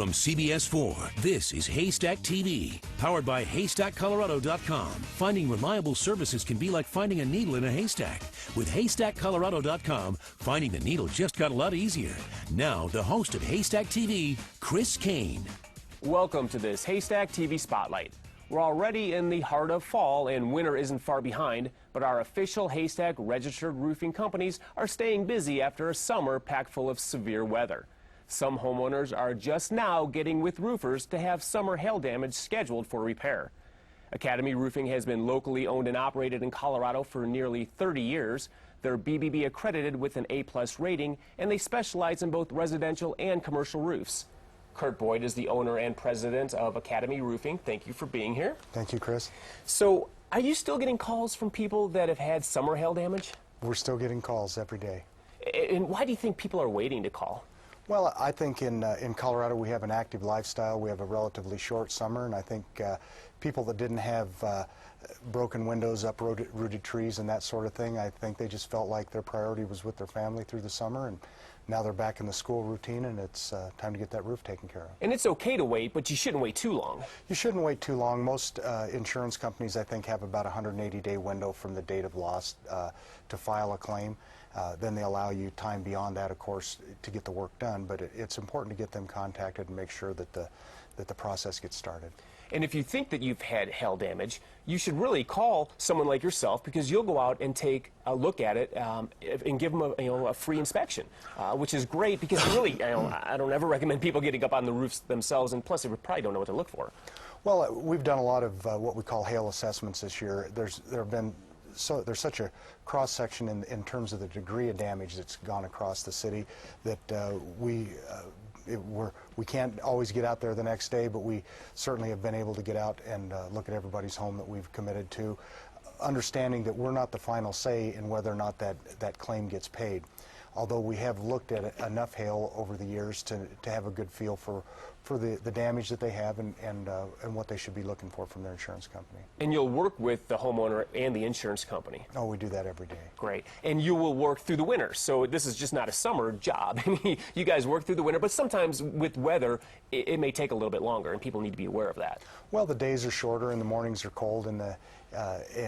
From CBS 4, this is Haystack TV, powered by HaystackColorado.com. Finding reliable services can be like finding a needle in a haystack. With HaystackColorado.com, finding the needle just got a lot easier. Now, the host of Haystack TV, Chris Kane. Welcome to this Haystack TV Spotlight. We're already in the heart of fall and winter isn't far behind, but our official Haystack registered roofing companies are staying busy after a summer packed full of severe weather. Some homeowners are just now getting with roofers to have summer hail damage scheduled for repair. Academy Roofing has been locally owned and operated in Colorado for nearly 30 years. They're BBB accredited with an A+ rating, and they specialize in both residential and commercial roofs. Kurt Boyd is the owner and president of Academy Roofing. Thank you for being here. Thank you, Chris. So, are you still getting calls from people that have had summer hail damage? We're still getting calls every day. And why do you think people are waiting to call? Well, I think in Colorado we have an active lifestyle. We have a relatively short summer, and I think people that didn't have broken windows, uprooted trees, and that sort of thing, I think they just felt like their priority was with their family through the summer, and now they're back in the school routine, and it's time to get that roof taken care of. And it's okay to wait, but you shouldn't wait too long. You shouldn't wait too long. Most insurance companies, I think, have about a 180-day window from the date of loss to file a claim. Then they allow you time beyond that, of course, to get the work done, but it's important to get them contacted and make sure that the process gets started. And if you think that you've had hail damage, you should really call someone like yourself, because you'll go out and take a look at it and give them a free inspection, which is great, because really, I don't ever recommend people getting up on the roofs themselves, and plus they probably don't know what to look for. Well, we've done a lot of what we call hail assessments this year. There's such a cross-section in terms of the degree of damage that's gone across the city that we can't always get out there the next day, but we certainly have been able to get out and look at everybody's home that we've committed to, understanding that we're not the final say in whether or not that claim gets paid. Although we have looked at enough hail over the years to have a good feel for the damage that they have and what they should be looking for from their insurance company. And you'll work with the homeowner and the insurance company? Oh, we do that every day. Great. And you will work through the winter, so this is just not a summer job. You guys work through the winter, but sometimes with weather, it may take a little bit longer, and people need to be aware of that. Well, the days are shorter and the mornings are cold, and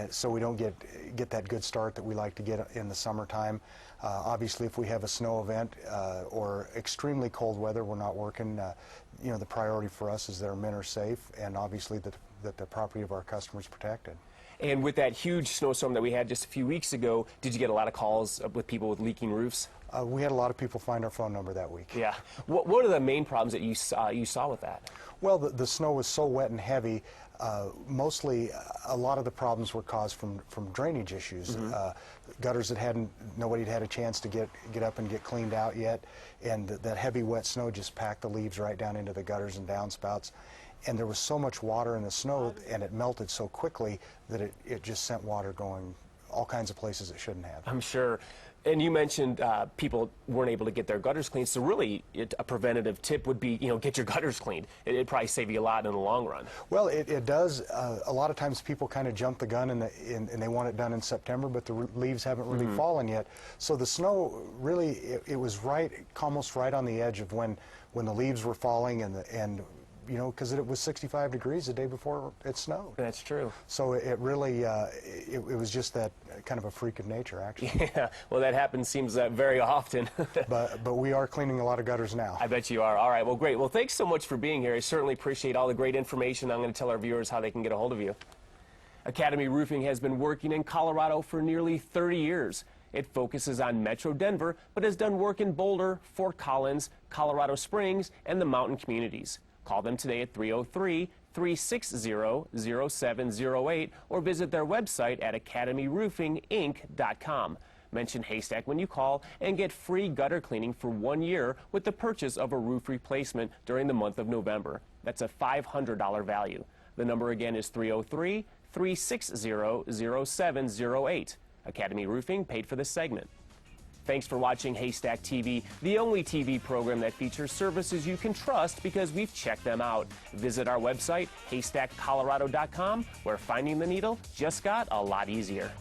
so we don't get that good start that we like to get in the summertime. Obviously, if we have a snow event or extremely cold weather, we're not working. The priority for us is that our men are safe, and obviously that the property of our customers is protected. And with that huge snowstorm that we had just a few weeks ago, did you get a lot of calls with people with leaking roofs? We had a lot of people find our phone number that week. Yeah. What are the main problems that you saw with that? Well, the snow was so wet and heavy. Mostly, a lot of the problems were caused from drainage issues. Gutters that nobody had a chance to get up and get cleaned out yet, and that heavy wet snow just packed the leaves right down into the gutters and downspouts. And there was so much water in the snow, and it melted so quickly that it just sent water going all kinds of places it shouldn't have. I'm sure. And you mentioned people weren't able to get their gutters cleaned, so really a preventative tip would be, get your gutters cleaned. It'd probably save you a lot in the long run. Well, it does. A lot of times people kind of jump the gun and they want it done in September, but the leaves haven't really fallen yet. So the snow really, it was almost right on the edge of when the leaves were falling and because it was 65 degrees the day before it snowed. That's true. So it really, it was just that kind of a freak of nature, actually. Yeah, well, that happens, seems very often. but we are cleaning a lot of gutters now. I bet you are. All right, well, great. Well, thanks so much for being here. I certainly appreciate all the great information. I'm going to tell our viewers how they can get a hold of you. Academy Roofing has been working in Colorado for nearly 30 years. It focuses on Metro Denver, but has done work in Boulder, Fort Collins, Colorado Springs, and the mountain communities. Call them today at 303-360-0708 or visit their website at academyroofinginc.com. Mention Haystack when you call and get free gutter cleaning for 1 year with the purchase of a roof replacement during the month of November. That's a $500 value. The number again is 303-360-0708. Academy Roofing paid for this segment. Thanks for watching Haystack TV, the only TV program that features services you can trust because we've checked them out. Visit our website, HaystackColorado.com, where finding the needle just got a lot easier.